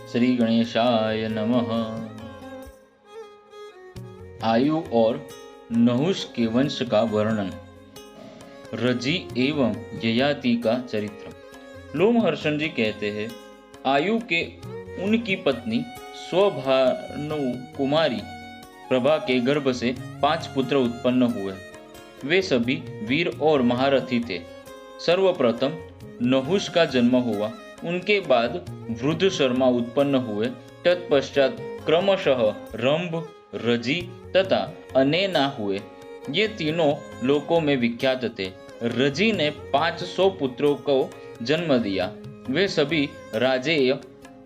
श्री गणेशाय नमः। आयु और नहुष के वंश का वर्णन। रजी एवं ययाति का चरित्र। लोमहर्षण जी कहते हैं, आयु के उनकी पत्नी स्वभानु कुमारी प्रभा के गर्भ से 5 पुत्र उत्पन्न हुए। वे सभी वीर और महारथी थे। सर्वप्रथम नहुष का जन्म हुआ, उनके बाद वृद्ध शर्मा उत्पन्न हुए। तत्पश्चात क्रमशः रंभ, रजी तथा अनेना हुए। ये तीनों लोकों में विख्यात थे। रजी ने 500 पुत्रों को जन्म दिया। वे सभी राजेय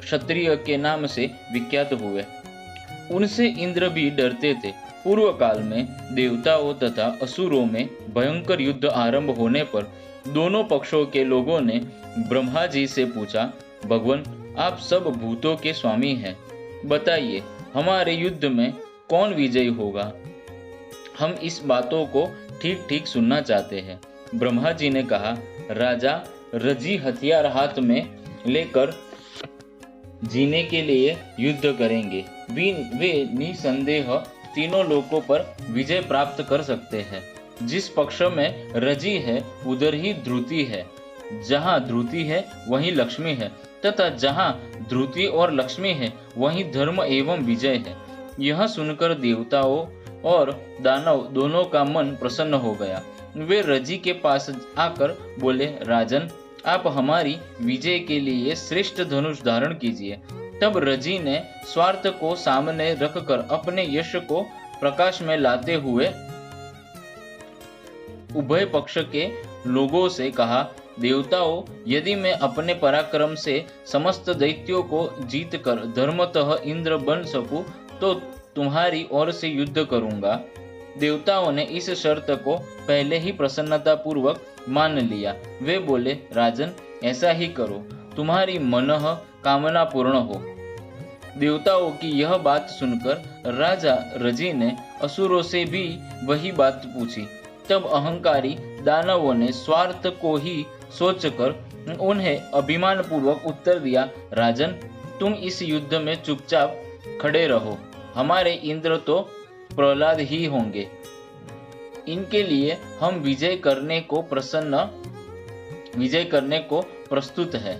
क्षत्रिय के नाम से विख्यात हुए। उनसे इंद्र भी डरते थे। पूर्व काल में देवताओं तथा असुरों में भयंकर युद्ध आरंभ होने पर दोनों पक्षों के लोगों ने ब्रह्मा जी से पूछा, भगवान, आप सब भूतों के स्वामी हैं, बताइए हमारे युद्ध में कौन विजयी होगा? हम इस बातों को ठीक ठीक सुनना चाहते हैं। ब्रह्मा जी ने कहा, राजा रजी हथियार हाथ में लेकर जीने के लिए युद्ध करेंगे। वे निसंदेह तीनों लोकों पर विजय प्राप्त कर सकते हैं। जिस पक्ष में रजी है उधर ही ध्रुति है। जहाँ ध्रुति है वहीं लक्ष्मी है, तथा जहाँ ध्रुति और लक्ष्मी है वहीं धर्म एवं विजय है। यह सुनकर देवताओं और दानव दोनों का मन प्रसन्न हो गया। वे रजी के पास आकर बोले, राजन, आप हमारी विजय के लिए श्रेष्ठ धनुष धारण कीजिए। तब रजी ने स्वार्थ को सामने रखकर अपने यश को प्रकाश में लाते हुए उभय पक्ष के लोगों से कहा, देवताओं, यदि मैं अपने पराक्रम से समस्त दैत्यों को जीतकर धर्मतः इंद्र बन सकूं तो तुम्हारी ओर से युद्ध करूंगा। देवताओं ने इस शर्त को पहले ही प्रसन्नता पूर्वक मान लिया। वे बोले, राजन, ऐसा ही करो, तुम्हारी मनः कामना पूर्ण हो। देवताओं की यह बात सुनकर राजा रजी ने असुरों से भी वही बात पूछी। तब अहंकारी दानवों ने स्वार्थ को ही सोचकर उन्हें अभिमान पूर्वक उत्तर दिया, राजन, तुम इस युद्ध में चुपचाप खड़े रहो। हमारे इंद्र तो प्रहलाद ही होंगे। इनके लिए हम विजय करने को प्रस्तुत है।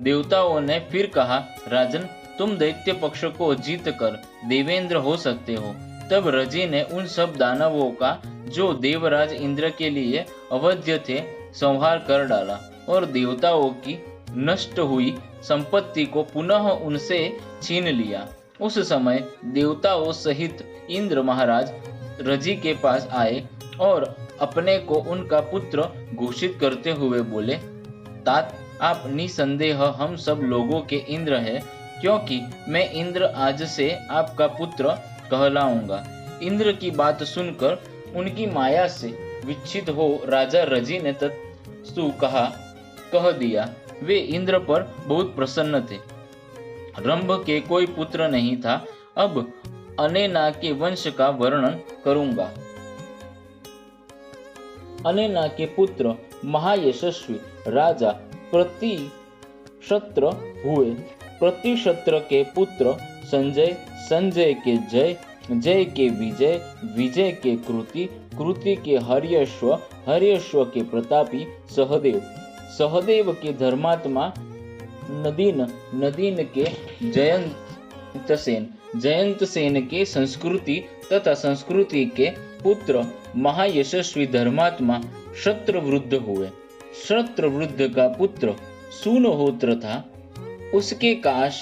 देवताओं ने फिर कहा, राजन, तुम दैत्य पक्ष को जीतकर देवेंद्र हो सकते हो। तब रजी ने उन सब दानवों का जो देवराज इंद्र के लिए अवध्य थे संहार कर डाला और देवताओं की नष्ट हुई संपत्ति को पुनः उनसे छीन लिया। उस समय देवताओं सहित इंद्र महाराज रजी के पास आए और अपने को उनका पुत्र घोषित करते हुए बोले, तात, आप निसंदेह हम सब लोगों के इंद्र हैं, क्योंकि मैं इंद्र आज से आपका पुत्र कहलाऊंगा। इंद्र की बात सुनकर उनकी माया से विच्छित हो राजा रजी ने तत्सु कह दिया। वे इंद्र पर बहुत प्रसन्न थे। रंभ के कोई पुत्र नहीं था। अब अनेना के वंश का वर्णन करूंगा। अनेना के पुत्र महायशस्वी राजा प्रतिशत्र हुए। प्रतिशत्र के पुत्र संजय, संजय के जय, जय के विजय, विजय के कृति, कृति के हर्यश्व, हर्यश्व के प्रतापी सहदेव, सहदेव के धर्मात्मा नदीन, नदीन के जयंत सेन, जयंत सेन के संस्कृति तथा संस्कृति के पुत्र महायशस्वी धर्मात्मा शत्रवृद्ध हुए। शत्रवृद्ध का पुत्र सूनहोत्र था। उसके काश,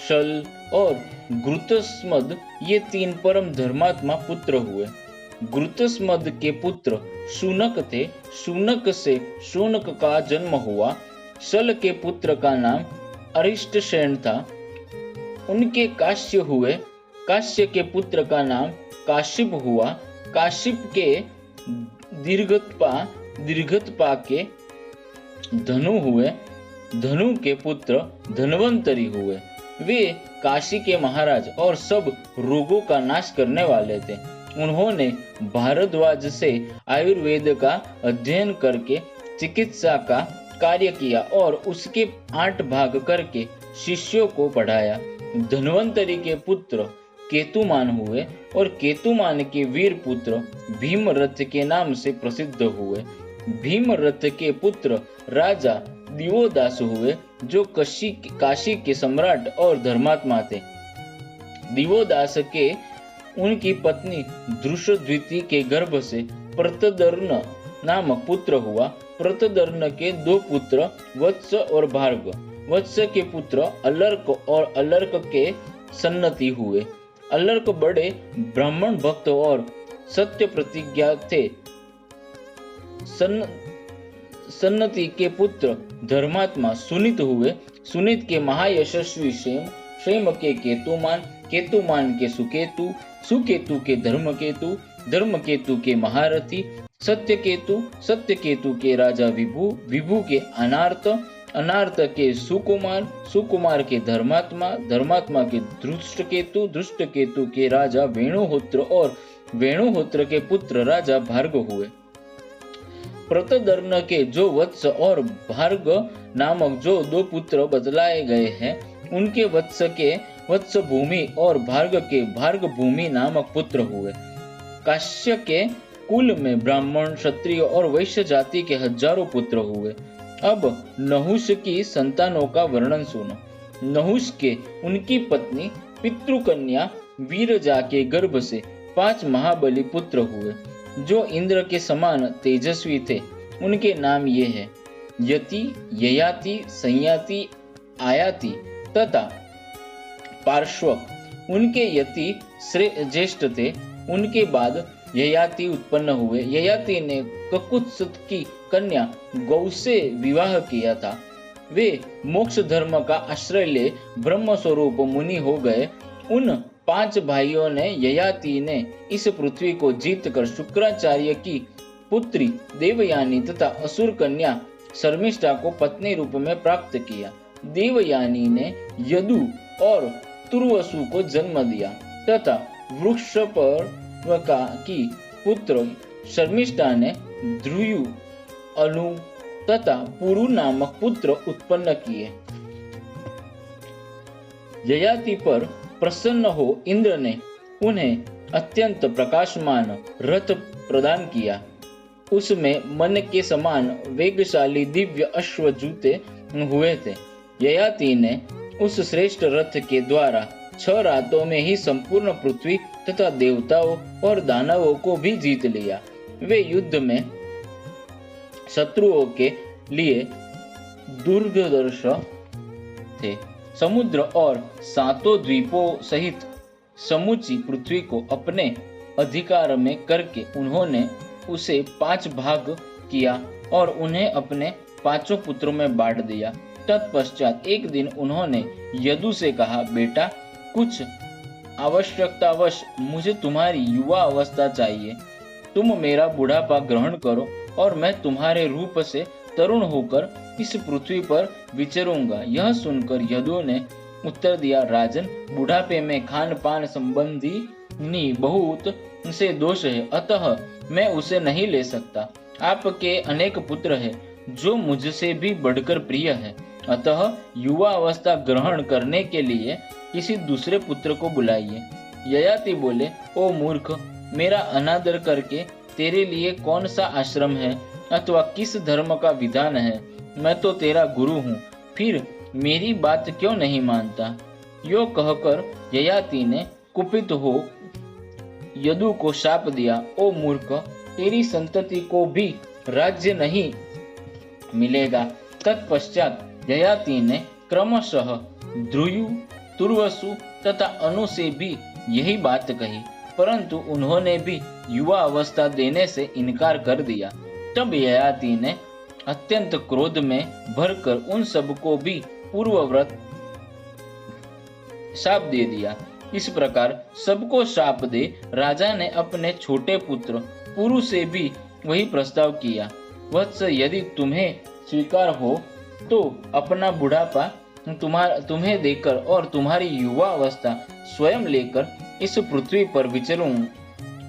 शल और घृतस्मद ये 3 परम धर्मात्मा पुत्र हुए। घृतस्मद के पुत्र शूनक थे। शूनक से शूनक का जन्म हुआ। शल के पुत्र का नाम अरिष्टसेन था। उनके काश्य हुए। काश्य के पुत्र का नाम काशिप हुआ। काशिप के दीर्घत्पा के धनु हुए। धनु के पुत्र धन्वंतरी हुए। वे काशी के महाराज और सब रोगों का नाश करने वाले थे। उन्होंने भारद्वाज से आयुर्वेद का अध्ययन करके चिकित्सा का कार्य किया और उसके 8 भाग करके शिष्यों को पढ़ाया। धन्वंतरि के पुत्र केतुमान हुए और केतुमान के वीर पुत्र भीमरथ के नाम से प्रसिद्ध हुए। भीमरथ के पुत्र राजा दिवोदास हुए जो काशी के सम्राट और धर्मात्मा थे। दिवोदास के उनकी पत्नी दृषद्विति के गर्भ से प्रतदर्न नामक पुत्र हुआ। प्रतदर्न के 2 पुत्र वत्स और भार्ग। वत्स के पुत्र अलर्क और अलर्क के सन्नति हुए। अलर्क बड़े ब्राह्मण भक्त और सत्य प्रतिज्ञा थे। सन्नति के पुत्र धर्मात्मा सुनीत हुए। सुनीत के महायशस्वी क्षेम, क्षेम के केतुमान, केतुमान के सुकेतु, सुकेतु के धर्मकेतु, धर्मकेतु के महारथी सत्यकेतु, सत्यकेतु के राजा विभु, विभु के अनार्त, अनार्त के सुकुमार, सुकुमार के धर्मात्मा, धर्मात्मा के धृष्टकेतु, धृष्टकेतु के राजा वेणुहोत्र और वेणुहोत्र के पुत्र राजा भार्ग हुए। प्रतदर्न के जो वत्स और भार्ग नामक जो 2 पुत्र बतलाए गए हैं, उनके वत्स के वत्स भूमि और भार्ग के भार्ग भूमि नामक पुत्र हुए। काश्य के कुल में ब्राह्मण, क्षत्रिय और वैश्य जाति के हजारों पुत्र हुए। अब नहुष की संतानों का वर्णन सुनो। नहुष के उनकी पत्नी पितृकन्या वीरजा के गर्भ से 5 महाबली पुत्र हुए जो इंद्र के समान तेजस्वी थे। उनके नाम ये हैं: यति, ययाति, संयाति, आयाति तथा पार्श्व। उनके यति ज्येष्ठ थे। उनके बाद ययाति उत्पन्न हुए। ययाति ने ककुत्स की कन्या गौ से विवाह किया था। वे मोक्ष धर्म का आश्रय ले ब्रह्म स्वरूप मुनि हो गए। उन 5 भाइयों ने ययाति ने इस पृथ्वी को जीतकर शुक्राचार्य की पुत्री देवयानी तथा असुर कन्या शर्मिष्ठा को पत्नी रूप में प्राप्त किया। देवयानी ने यदु और तुर्वसु को जन्म दिया तथा वृक्षपर्वका की पुत्र शर्मिष्ठा ने ध्रुयु, अनु तथा पुरु नामक पुत्र उत्पन्न किए। ययाति पर प्रसन्न हो इंद्र ने उन्हें अत्यंत प्रकाशमान रथ प्रदान किया। उसमें मन के समान वेगशाली दिव्य अश्व जूते हुए थे। ययाति ने उस श्रेष्ठ रथ के द्वारा 6 रातों में ही संपूर्ण पृथ्वी तथा देवताओं और दानवों को भी जीत लिया। वे युद्ध में शत्रुओं के लिए दुर्धर्ष थे। समुद्र और 7 द्वीपों सहित समूची पृथ्वी को अपने अधिकार में करके उन्होंने उसे 5 भाग किया और उन्हें अपने 5 पुत्रों में बांट दिया। तत्पश्चात एक दिन उन्होंने यदु से कहा, बेटा, कुछ आवश्यकतावश मुझे तुम्हारी युवा अवस्था चाहिए। तुम मेरा बुढ़ापा ग्रहण करो और मैं तुम्हारे रूप से तरुण होकर इस पृथ्वी पर विचरूंगा। यह सुनकर यदु ने उत्तर दिया, राजन, बुढ़ापे में खान पान संबंधी बहुत से दोष है, अतः मैं उसे नहीं ले सकता। आपके अनेक पुत्र हैं जो मुझसे भी बढ़कर प्रिय है, अतः युवा अवस्था ग्रहण करने के लिए किसी दूसरे पुत्र को बुलाइए। ययाति बोले, ओ मूर्ख, मेरा अनादर करके तेरे लिए कौन सा आश्रम है अथवा किस धर्म का विधान है? मैं तो तेरा गुरु हूँ, फिर मेरी बात क्यों नहीं मानता? यो कहकर ययाति ने कुपित हो यदु को शाप दिया, ओ मूर्ख, तेरी संतति को भी राज्य नहीं मिलेगा। तत्पश्चात ययाति ने क्रमशः ध्रुयु, तुर्वसु तथा अनु से भी यही बात कही, परंतु उन्होंने भी युवा अवस्था देने से इनकार कर दिया। तब ययाति ने अत्यंत क्रोध में भरकर उन सबको भी पूर्वव्रत शाप दे दिया। इस प्रकार सबको शाप दे राजा ने अपने छोटे पुत्र पुरु से भी वही प्रस्ताव किया, वत्स, यदि तुम्हें स्वीकार हो तो अपना बुढ़ापा तुम्हें देकर और तुम्हारी युवा अवस्था स्वयं लेकर इस पृथ्वी पर विचरूं।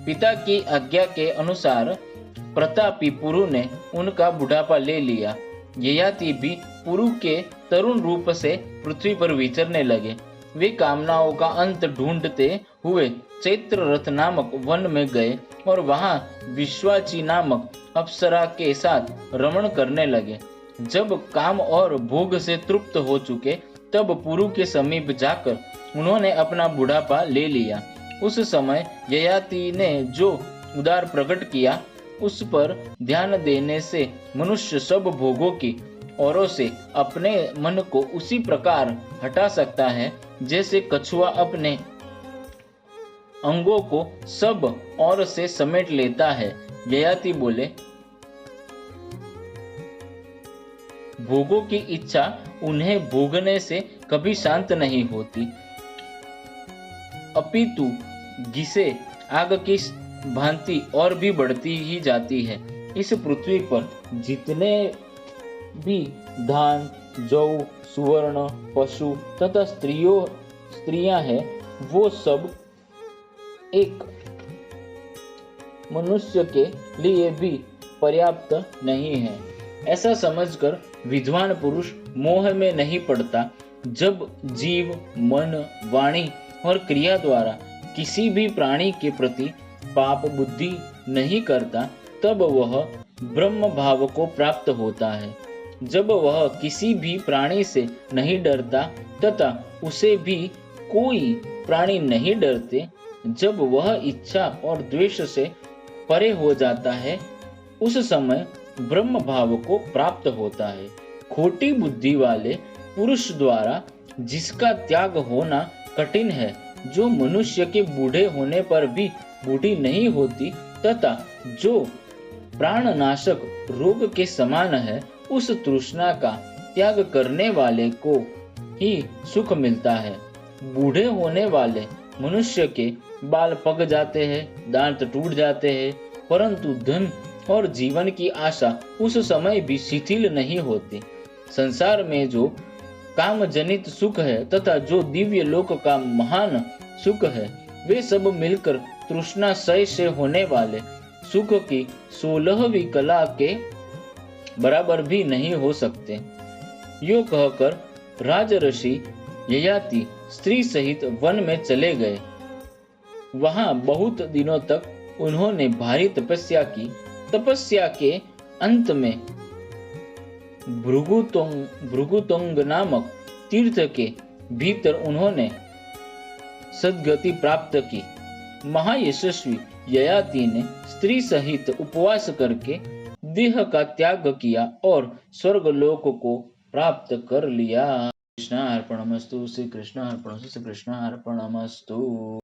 पिता की आज्ञा के अनुसार प्रतापी पुरु ने उनका बुढ़ापा ले लिया ययाति भी पुरु के तरुण रूप से पृथ्वी पर विचरने लगे। वे कामनाओं का अंत ढूंढते हुए चैत्र रथ नामक वन में गए और वहां विश्वाची नामक अप्सरा के साथ रमण करने लगे। जब काम और भोग से तृप्त हो चुके तब पुरु के समीप जाकर उन्होंने अपना बुढ़ापा ले लिया। उस समय ययाति ने जो उदार प्रकट किया उस पर ध्यान देने से मनुष्य सब भोगों की औरों से अपने मन को उसी प्रकार हटा सकता है जैसे कछुआ अपने अंगों को सब और से समेट लेता है। ययाति बोले, भोगों की इच्छा उन्हें भोगने से कभी शांत नहीं होती, अपितु जिसे आग की भांति और भी बढ़ती ही जाती है। इस पृथ्वी पर जितने भी धान, जौ, सुवर्ण, पशु तथा स्त्रियां हैं, वो सब एक मनुष्य के लिए भी पर्याप्त नहीं है। ऐसा समझकर विद्वान पुरुष मोह में नहीं पड़ता। जब जीव मन, वाणी और क्रिया द्वारा किसी भी प्राणी के प्रति पाप बुद्धि नहीं करता तब वह ब्रह्म भाव को प्राप्त होता है। जब वह किसी भी प्राणी से नहीं डरता तथा उसे भी कोई प्राणी नहीं डरते, जब वह इच्छा और द्वेष से परे हो जाता है, उस समय ब्रह्म भाव को प्राप्त होता है। खोटी बुद्धि वाले पुरुष द्वारा जिसका त्याग होना कठिन है, जो मनुष्य के बूढ़े होने पर भी बूढ़ी नहीं होती तथा जो प्राणनाशक रोग के समान है, उस तृष्णा का त्याग करने वाले को ही सुख मिलता है। बूढ़े होने वाले मनुष्य के बाल पक जाते हैं, दांत टूट जाते हैं, परंतु धन और जीवन की आशा उस समय भी शिथिल नहीं होती। संसार में जो काम जनित सुख है तथा जो दिव्य लोक का महान सुख है, वे सब मिलकर तृष्णाशय से होने वाले सुख की 16वीं कला के बराबर भी नहीं हो सकते। यो कहकर राजऋषि ययाति स्त्री सहित वन में चले गए। वहां बहुत दिनों तक उन्होंने भारी तपस्या की। तपस्या के अंत में भृगुतुंग नामक तीर्थ के भीतर उन्होंने सद्गति प्राप्त की। महायशस्वी ययाति ने स्त्री सहित उपवास करके देह का त्याग किया और स्वर्गलोक को प्राप्त कर लिया। कृष्णार्पणमस्तु। श्री कृष्णार्पणमस्तु।